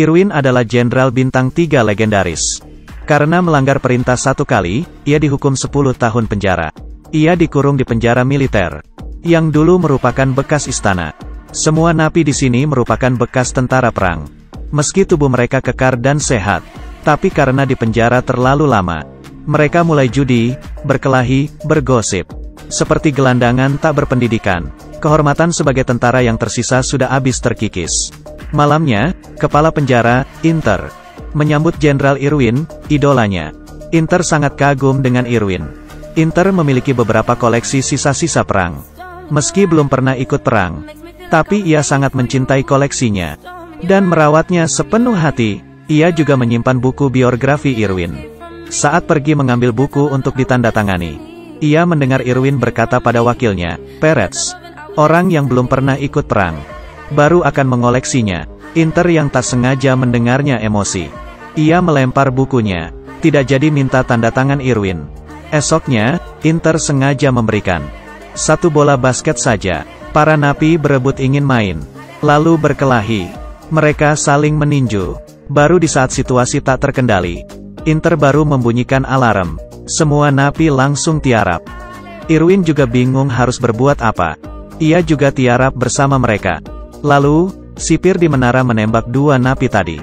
Irwin adalah jenderal bintang 3 legendaris. Karena melanggar perintah 1 kali, ia dihukum 10 tahun penjara. Ia dikurung di penjara militer, yang dulu merupakan bekas istana. Semua napi di sini merupakan bekas tentara perang. Meski tubuh mereka kekar dan sehat, tapi karena di penjara terlalu lama, mereka mulai judi, berkelahi, bergosip. Seperti gelandangan tak berpendidikan, kehormatan sebagai tentara yang tersisa sudah habis terkikis. Malamnya, kepala penjara, Inter, menyambut Jenderal Irwin, idolanya. Inter sangat kagum dengan Irwin. Inter memiliki beberapa koleksi sisa-sisa perang. Meski belum pernah ikut perang, tapi ia sangat mencintai koleksinya dan merawatnya sepenuh hati. Ia juga menyimpan buku biografi Irwin. Saat pergi mengambil buku untuk ditandatangani, ia mendengar Irwin berkata pada wakilnya, "Peretz, orang yang belum pernah ikut perang, baru akan mengoleksinya." Inter yang tak sengaja mendengarnya emosi. Ia melempar bukunya, tidak jadi minta tanda tangan Irwin. Esoknya, Inter sengaja memberikan 1 bola basket saja. Para napi berebut ingin main, lalu berkelahi. Mereka saling meninju. Baru di saat situasi tak terkendali, Inter baru membunyikan alarm. Semua napi langsung tiarap. Irwin juga bingung harus berbuat apa. Ia juga tiarap bersama mereka. Lalu, sipir di menara menembak 2 napi tadi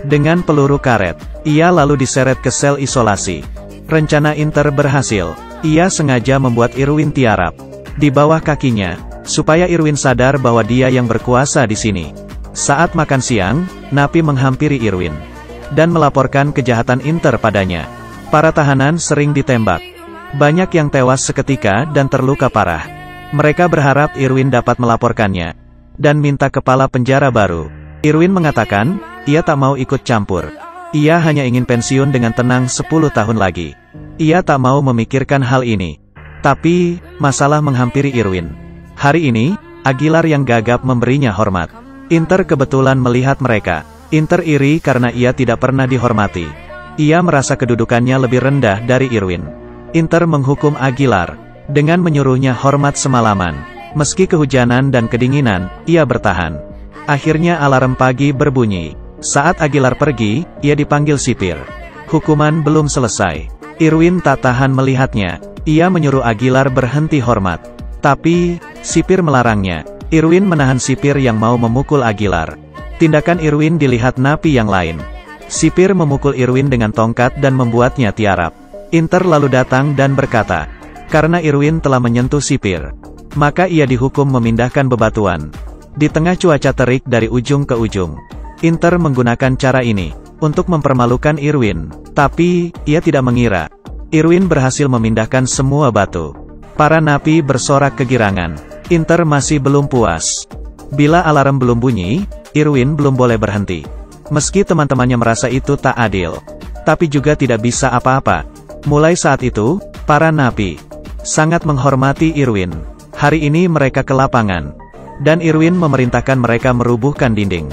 dengan peluru karet. Ia lalu diseret ke sel isolasi. Rencana Inter berhasil. Ia sengaja membuat Irwin tiarap di bawah kakinya, supaya Irwin sadar bahwa dia yang berkuasa di sini. Saat makan siang, napi menghampiri Irwin dan melaporkan kejahatan Inter padanya. Para tahanan sering ditembak. Banyak yang tewas seketika dan terluka parah. Mereka berharap Irwin dapat melaporkannya dan minta kepala penjara baru. Irwin mengatakan, ia tak mau ikut campur. Ia hanya ingin pensiun dengan tenang 10 tahun lagi. Ia tak mau memikirkan hal ini. Tapi, masalah menghampiri Irwin. Hari ini, Aguilar yang gagap memberinya hormat. Inter kebetulan melihat mereka. Inter iri karena ia tidak pernah dihormati. Ia merasa kedudukannya lebih rendah dari Irwin. Inter menghukum Aguilar dengan menyuruhnya hormat semalaman. Meski kehujanan dan kedinginan, ia bertahan. Akhirnya alarm pagi berbunyi. Saat Aguilar pergi, ia dipanggil sipir. Hukuman belum selesai. Irwin tak tahan melihatnya. Ia menyuruh Aguilar berhenti hormat. Tapi, sipir melarangnya. Irwin menahan sipir yang mau memukul Aguilar. Tindakan Irwin dilihat napi yang lain. Sipir memukul Irwin dengan tongkat dan membuatnya tiarap. Inter lalu datang dan berkata, karena Irwin telah menyentuh sipir, maka ia dihukum memindahkan bebatuan. Di tengah cuaca terik dari ujung ke ujung, Inter menggunakan cara ini untuk mempermalukan Irwin. Tapi, ia tidak mengira Irwin berhasil memindahkan semua batu. Para napi bersorak kegirangan. Inter masih belum puas. Bila alarm belum bunyi, Irwin belum boleh berhenti. Meski teman-temannya merasa itu tak adil, tapi juga tidak bisa apa-apa. Mulai saat itu, para napi sangat menghormati Irwin. Hari ini mereka ke lapangan, dan Irwin memerintahkan mereka merubuhkan dinding.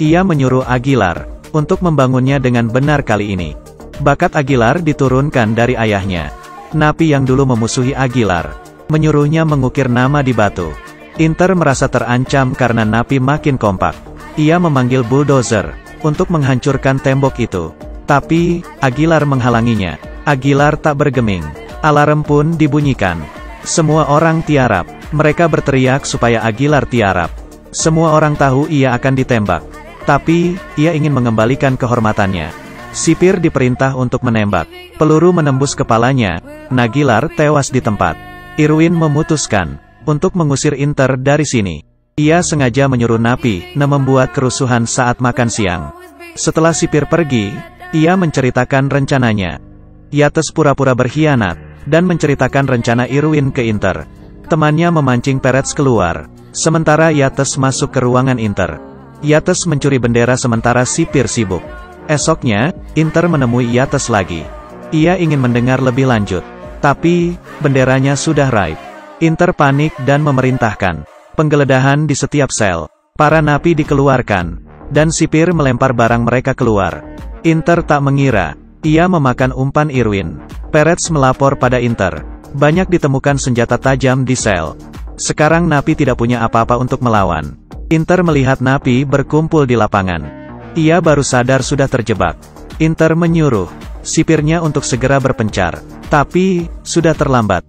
Ia menyuruh Aguilar untuk membangunnya dengan benar kali ini. Bakat Aguilar diturunkan dari ayahnya. Napi yang dulu memusuhi Aguilar menyuruhnya mengukir nama di batu. Inter merasa terancam karena napi makin kompak. Ia memanggil bulldozer untuk menghancurkan tembok itu. Tapi, Aguilar menghalanginya. Aguilar tak bergeming. Alarm pun dibunyikan. Semua orang tiarap. Mereka berteriak supaya Aguilar tiarap. Semua orang tahu ia akan ditembak. Tapi, ia ingin mengembalikan kehormatannya. Sipir diperintah untuk menembak. Peluru menembus kepalanya. Aguilar tewas di tempat. Irwin memutuskan untuk mengusir Inter dari sini. Ia sengaja menyuruh napi membuat kerusuhan saat makan siang. Setelah sipir pergi, ia menceritakan rencananya. Yates pura-pura berkhianat dan menceritakan rencana Irwin ke Inter. Temannya memancing Peretz keluar, sementara Yates masuk ke ruangan Inter. Yates mencuri bendera sementara sipir sibuk. Esoknya, Inter menemui Yates lagi. Ia ingin mendengar lebih lanjut, tapi benderanya sudah raib. Inter panik dan memerintahkan penggeledahan di setiap sel. Para napi dikeluarkan, dan sipir melempar barang mereka keluar. Inter tak mengira ia memakan umpan Irwin. Peretz melapor pada Inter. Banyak ditemukan senjata tajam di sel. Sekarang napi tidak punya apa-apa untuk melawan. Inter melihat napi berkumpul di lapangan. Ia baru sadar sudah terjebak. Inter menyuruh sipirnya untuk segera berpencar. Tapi, sudah terlambat.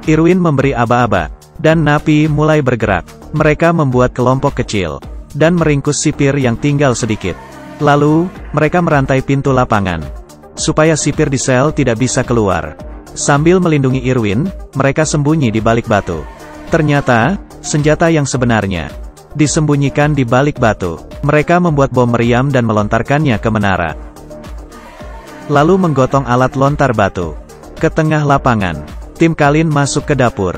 Irwin memberi aba-aba, dan napi mulai bergerak. Mereka membuat kelompok kecil, dan meringkus sipir yang tinggal sedikit. Lalu, mereka merantai pintu lapangan, supaya sipir di sel tidak bisa keluar. Sambil melindungi Irwin, mereka sembunyi di balik batu. Ternyata, senjata yang sebenarnya disembunyikan di balik batu. Mereka membuat bom meriam dan melontarkannya ke menara. Lalu menggotong alat lontar batu ke tengah lapangan. Tim Kalin masuk ke dapur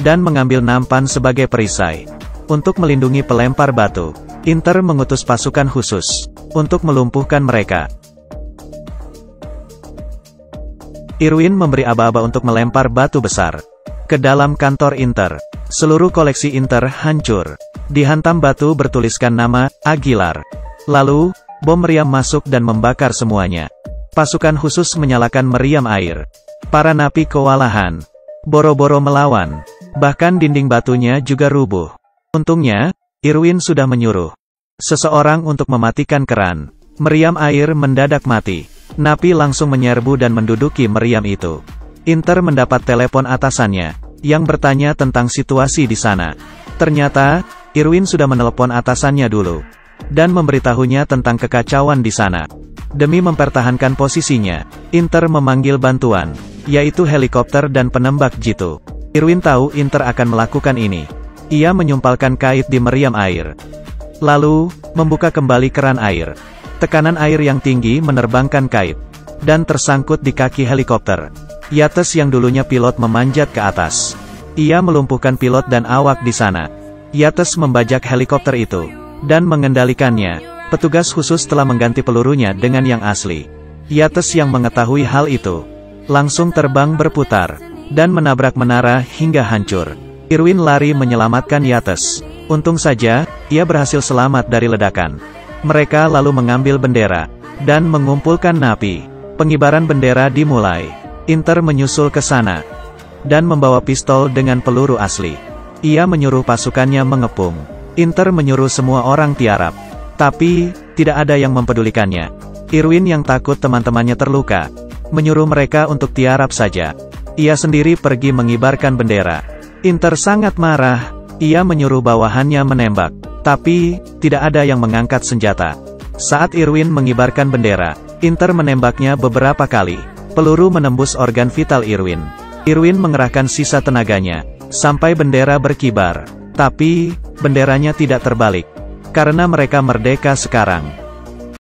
dan mengambil nampan sebagai perisai untuk melindungi pelempar batu. Inter mengutus pasukan khusus untuk melumpuhkan mereka. Irwin memberi aba-aba untuk melempar batu besar ke dalam kantor Inter. Seluruh koleksi Inter hancur. Dihantam batu bertuliskan nama Aguilar. Lalu, bom meriam masuk dan membakar semuanya. Pasukan khusus menyalakan meriam air. Para napi kewalahan. Boro-boro melawan. Bahkan dinding batunya juga rubuh. Untungnya, Irwin sudah menyuruh seseorang untuk mematikan keran. Meriam air mendadak mati. Napi langsung menyerbu dan menduduki meriam itu. Inter mendapat telepon atasannya, yang bertanya tentang situasi di sana. Ternyata, Irwin sudah menelepon atasannya dulu, dan memberitahunya tentang kekacauan di sana. Demi mempertahankan posisinya, Inter memanggil bantuan, yaitu helikopter dan penembak jitu. Irwin tahu Inter akan melakukan ini. Ia menyumpalkan kait di meriam air, lalu membuka kembali keran air. Tekanan air yang tinggi menerbangkan kait, dan tersangkut di kaki helikopter. Yates yang dulunya pilot memanjat ke atas. Ia melumpuhkan pilot dan awak di sana. Yates membajak helikopter itu, dan mengendalikannya. Petugas khusus telah mengganti pelurunya dengan yang asli. Yates yang mengetahui hal itu, langsung terbang berputar, dan menabrak menara hingga hancur. Irwin lari menyelamatkan Yates. Untung saja, ia berhasil selamat dari ledakan. Mereka lalu mengambil bendera, dan mengumpulkan napi. Pengibaran bendera dimulai. Inter menyusul ke sana, dan membawa pistol dengan peluru asli. Ia menyuruh pasukannya mengepung. Inter menyuruh semua orang tiarap. Tapi, tidak ada yang mempedulikannya. Irwin yang takut teman-temannya terluka, menyuruh mereka untuk tiarap saja. Ia sendiri pergi mengibarkan bendera. Inter sangat marah. Ia menyuruh bawahannya menembak. Tapi, tidak ada yang mengangkat senjata. Saat Irwin mengibarkan bendera, Inter menembaknya beberapa kali. Peluru menembus organ vital Irwin. Irwin mengerahkan sisa tenaganya, sampai bendera berkibar. Tapi, benderanya tidak terbalik. Karena mereka merdeka sekarang.